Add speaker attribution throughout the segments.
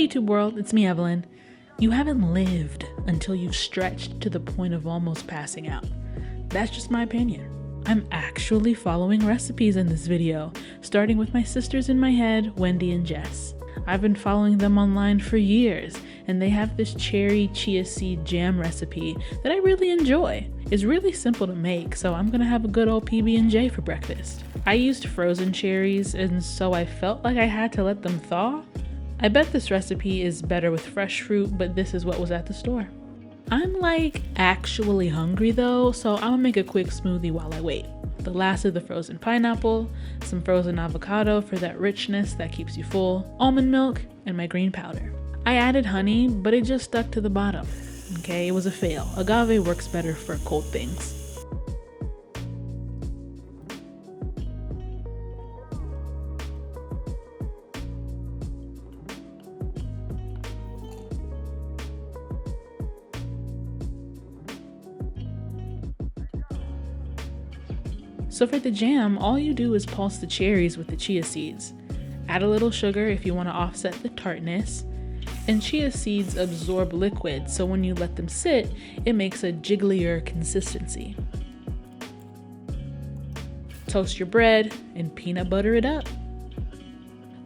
Speaker 1: Hey YouTube world, it's me Evelyn. You haven't lived until you've stretched to the point of almost passing out. That's just my opinion. I'm actually following recipes in this video, starting with my sisters in my head, Wendy and Jess. I've been following them online for years, and they have this cherry chia seed jam recipe that I really enjoy. It's really simple to make, so I'm gonna have a good old PB&J for breakfast. I used frozen cherries, and so I felt like I had to let them thaw. I bet this recipe is better with fresh fruit, but this is what was at the store. I'm like actually hungry though, so I'm gonna make a quick smoothie while I wait. The last of the frozen pineapple, some frozen avocado for that richness that keeps you full, almond milk, and my green powder. I added honey, but it just stuck to the bottom. Okay, it was a fail. Agave works better for cold things. So for the jam, all you do is pulse the cherries with the chia seeds. Add a little sugar if you want to offset the tartness. And chia seeds absorb liquid, so when you let them sit, it makes a jigglier consistency. Toast your bread and peanut butter it up.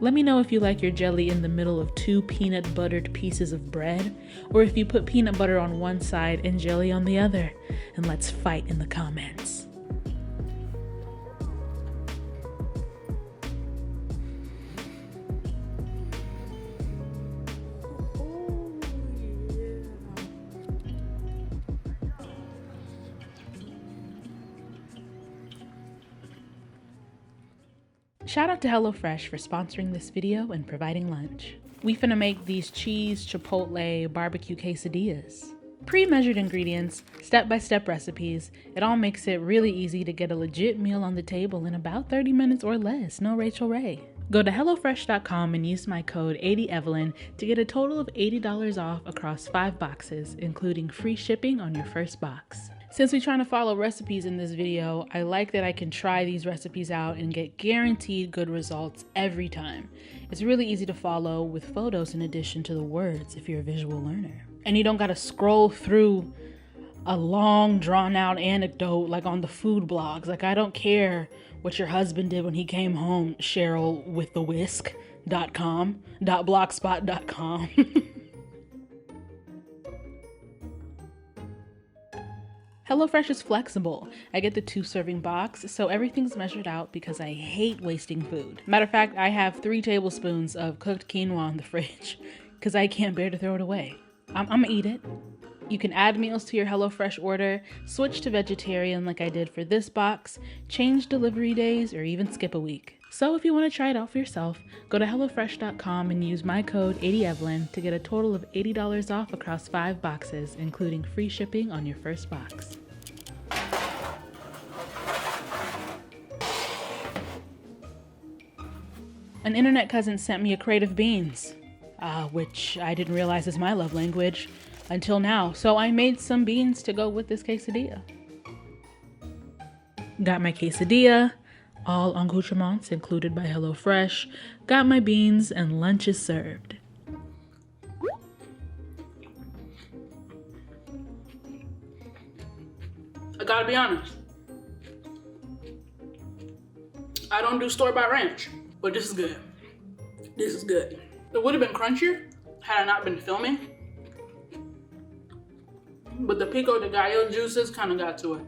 Speaker 1: Let me know if you like your jelly in the middle of two peanut buttered pieces of bread, or if you put peanut butter on one side and jelly on the other. And let's fight in the comments. Shout out to HelloFresh for sponsoring this video and providing lunch. We finna make these cheese, chipotle, barbecue quesadillas. Pre-measured ingredients, step-by-step recipes, it all makes it really easy to get a legit meal on the table in about 30 minutes or less, no Rachel Ray. Go to HelloFresh.com and use my code 80Evelyn to get a total of $80 off across 5 boxes, including free shipping on your first box. Since we're trying to follow recipes in this video, I like that I can try these recipes out and get guaranteed good results every time. It's really easy to follow with photos in addition to the words if you're a visual learner. And you don't gotta scroll through a long drawn out anecdote like on the food blogs. Like, I don't care what your husband did when he came home, Cheryl with the whisk.com.blogspot.com. HelloFresh is flexible. I get the 2-serving box, so everything's measured out because I hate wasting food. Matter of fact, I have 3 tablespoons of cooked quinoa in the fridge because I can't bear to throw it away. I'm gonna eat it. You can add meals to your HelloFresh order, switch to vegetarian like I did for this box, change delivery days, or even skip a week. So if you want to try it out for yourself, go to HelloFresh.com and use my code 80Evelyn to get a total of $80 off across 5 boxes, including free shipping on your first box. An internet cousin sent me a crate of beans, which I didn't realize is my love language until now. So I made some beans to go with this quesadilla. Got my quesadilla, all accoutrements included by HelloFresh. Got my beans and lunch is served. I gotta be honest, I don't do store-bought ranch, but this is good. This is good. It would have been crunchier had I not been filming, but the pico de gallo juices kind of got to it.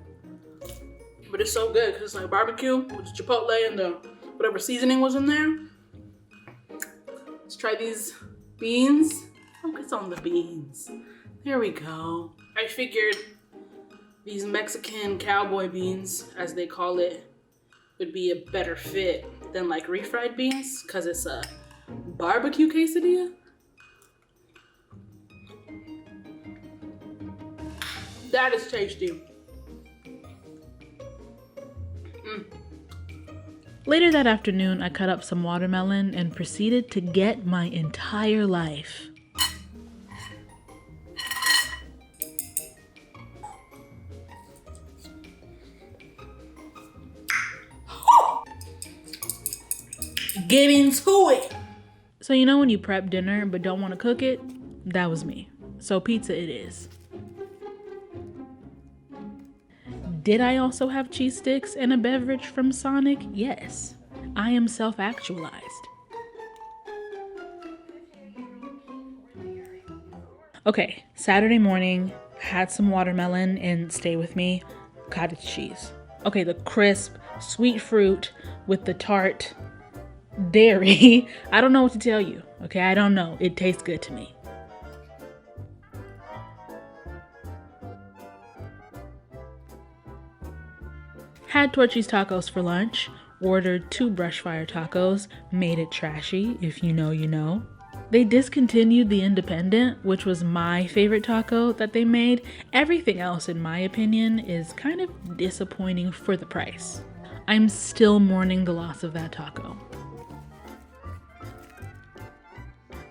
Speaker 1: But it's so good because it's like barbecue with the chipotle and the whatever seasoning was in there. Let's try these beans. Focus on the beans. There we go. I figured these Mexican cowboy beans, as they call it, would be a better fit than like refried beans because it's a barbecue quesadilla. That is tasty. Later that afternoon, I cut up some watermelon and proceeded to get my entire life. Get into it. So you know when you prep dinner but don't want to cook it? That was me. So pizza it is. Did I also have cheese sticks and a beverage from Sonic? Yes. I am self-actualized. Okay, Saturday morning, had some watermelon and stay with me, cottage cheese. Okay, the crisp, sweet fruit with the tart dairy. I don't know what to tell you. Okay, I don't know. It tastes good to me. Had Torchy's tacos for lunch, ordered 2 brush fire tacos, made it trashy, if you know, you know. They discontinued the Independent, which was my favorite taco that they made. Everything else, in my opinion, is kind of disappointing for the price. I'm still mourning the loss of that taco.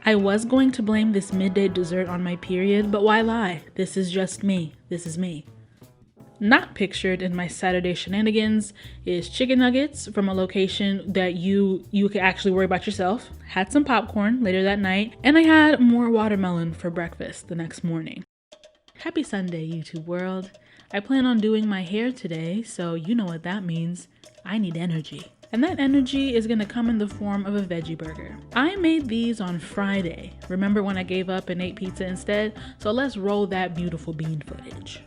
Speaker 1: I was going to blame this midday dessert on my period, but why lie? This is just me. This is me. Not pictured in my Saturday shenanigans is chicken nuggets from a location that you can actually worry about yourself. Had some popcorn later that night, and I had more watermelon for breakfast the next morning. Happy Sunday, YouTube world. I plan on doing my hair today, so you know what that means. I need energy. And that energy is gonna come in the form of a veggie burger. I made these on Friday. Remember when I gave up and ate pizza instead? So let's roll that beautiful bean footage.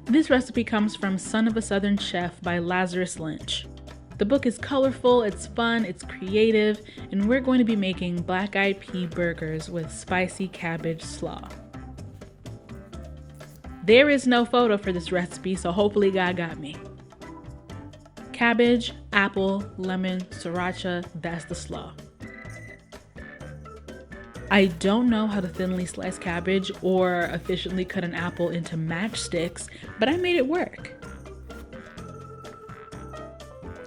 Speaker 1: This recipe comes from Son of a Southern Chef by Lazarus Lynch. The book is colorful, it's fun, it's creative, and we're going to be making black-eyed pea burgers with spicy cabbage slaw. There is no photo for this recipe, so hopefully God got me. Cabbage, apple, lemon, sriracha, that's the slaw. I don't know how to thinly slice cabbage or efficiently cut an apple into matchsticks, but I made it work.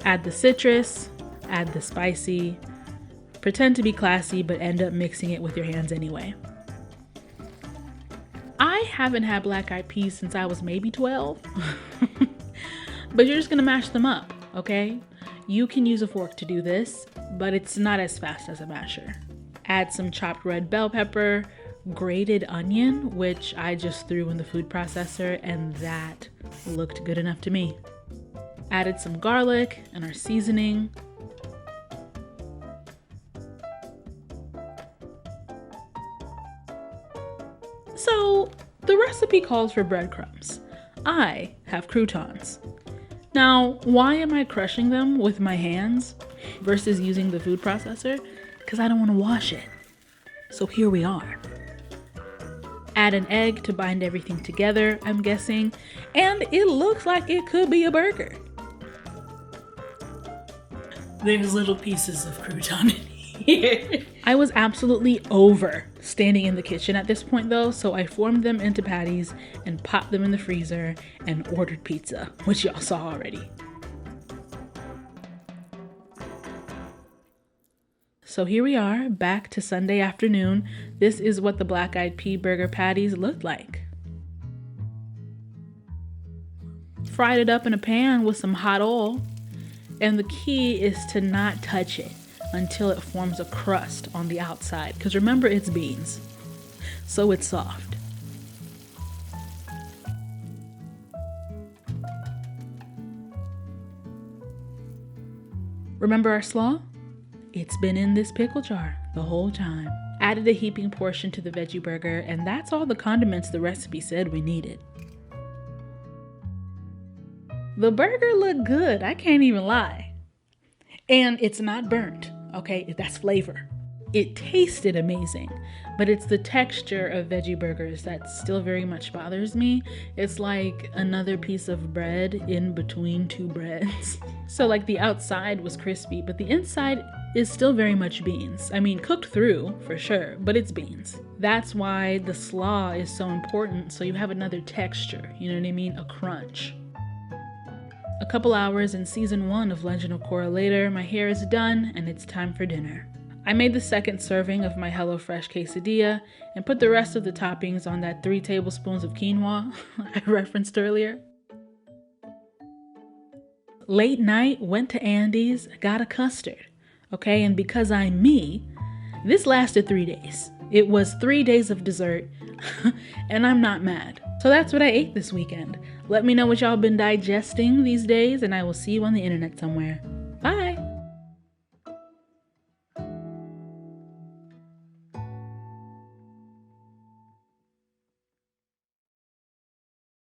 Speaker 1: Add the citrus, add the spicy, pretend to be classy, but end up mixing it with your hands anyway. I haven't had black-eyed peas since I was maybe 12, but you're just gonna mash them up, okay? You can use a fork to do this, but it's not as fast as a masher. Add some chopped red bell pepper, grated onion, which I just threw in the food processor, and that looked good enough to me. Added some garlic and our seasoning. So the recipe calls for breadcrumbs. I have croutons. Now, why am I crushing them with my hands versus using the food processor? Because I don't want to wash it. So here we are. Add an egg to bind everything together, I'm guessing, and it looks like it could be a burger. There's little pieces of crouton in here. I was absolutely over standing in the kitchen at this point though, so I formed them into patties and popped them in the freezer and ordered pizza, which y'all saw already. So here we are, back to Sunday afternoon. This is what the black-eyed pea burger patties looked like. Fried it up in a pan with some hot oil, and the key is to not touch it until it forms a crust on the outside, because remember it's beans, so it's soft. Remember our slaw? It's been in this pickle jar the whole time. Added a heaping portion to the veggie burger, and that's all the condiments the recipe said we needed. The burger looked good, I can't even lie. And it's not burnt, okay? That's flavor. It tasted amazing, but it's the texture of veggie burgers that still very much bothers me. It's like another piece of bread in between two breads. So like the outside was crispy, but the inside is still very much beans. I mean, cooked through for sure, but it's beans. That's why the slaw is so important, so you have another texture, you know what I mean? A crunch. A couple hours in season 1 of Legend of Korra later, my hair is done and it's time for dinner. I made the second serving of my HelloFresh quesadilla and put the rest of the toppings on that 3 tablespoons of quinoa I referenced earlier. Late night, went to Andy's, got a custard, okay? And because I'm me, This lasted 3 days. It was 3 days of dessert, and I'm not mad. So that's what I ate this weekend. Let me know what y'all been digesting these days, and I will see you on the internet somewhere.